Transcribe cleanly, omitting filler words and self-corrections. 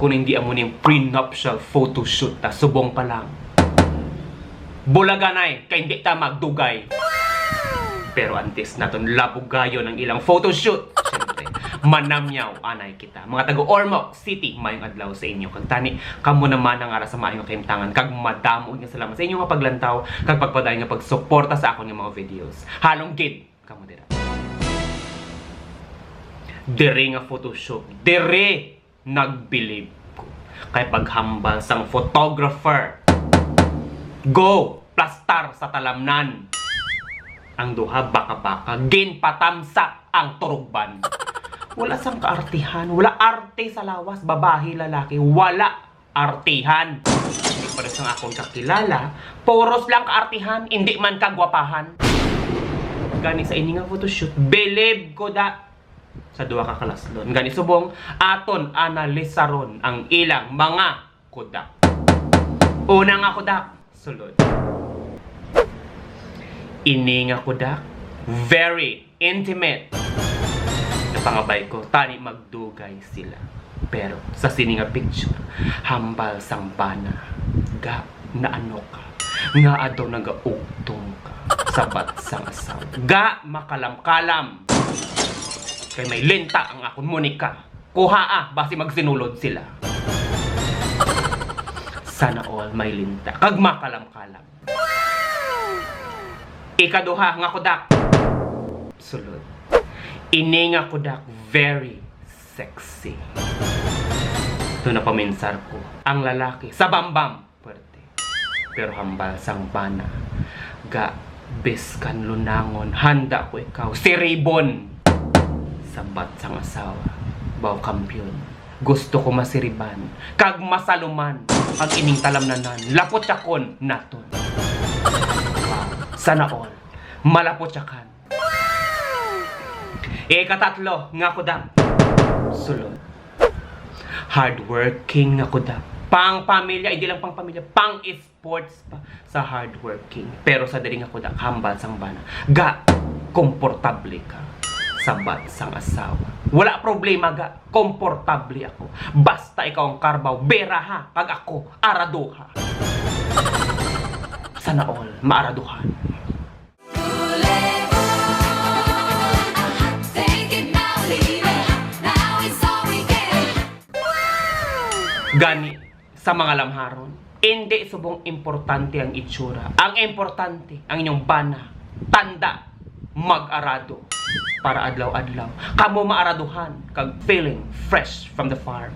kung hindi amo ning prenuptial photoshoot ta subong pa lang. Bulaganay kay hindi ta magdugay. Pero antes naton labugayon ang ilang photoshoot. Siyempre, manamyaw anay kita. Mga taga Ormoc City, mayong adlaw sa inyo. Kag tani, kamo naman ang ara sa maayong kahimtangan. Kag madamo nga salamat sa inyo nga paglantaw. Kag pagpadayon nga pagsuporta sa akong mga videos. Halong gid, kamo dira. Dire nga photoshoot. Dire nagbilib ko. Kay paghambal sang photographer. Go! Plastar sa talamnan. Ang duha baka-baka, ginpatamsa ang turugban. Wala sang kaartihan, wala arte sa lawas, babae, lalaki, wala artihan. Hindi pa rin sang akong kakilala, poros lang kaartihan, hindi man kagwapahan. Gani sa ini nga photoshoot, believe ko da sa duha ka kalaslon. Gani subong, aton analisaron ang ilang mga kudak. Una nga kudak, sulod. Ini nga kudak, very intimate. Napangabay ko, tani magdugay sila. Pero sa sini nga picture, hambal sang bana, ga na ano ka, nga adaw nagaugtong ka, sabat sang asaw. Ga makalam-kalam, kay may lenta ang akon Monica. Kuha basi magsinulod sila. Sana all may linta, kag makalam-kalam. Ikaduha nga kudak, sulod. Ini nga kudak, very sexy. Ito na paminsar ko, ang lalaki sa bambam, puwerte. Pero hambal sang bana, ga biskan lunangon, handa ko ikaw, si Ribbon. Sabat sang asawa, baw kampyon. Gusto ko masiriban, kag masaluman, ang ining talamnanan, lapot yakon naton. Sana all, malapot yakan. Ikatatlo, nga kudak, sulod. Hardworking nga kudak. Pang pamilya, hindi lang pang pamilya, pang sports pa sa hardworking. Pero sa diri nga kudak, hambal sang bana. Ga, komportable ka. Sabat sang asawa. Wala problema ga, komportable ako. Basta ikaw ang karbaw, beraha, kag ako, araduha. Sana all, maaraduhan. Gani, sa mga lamharon, hindi subong importante ang itsura. Ang importante, ang inyong bana, tanda, mag-arado. Para adlaw-adlaw, kamo maaraduhan, kag feeling fresh from the farm.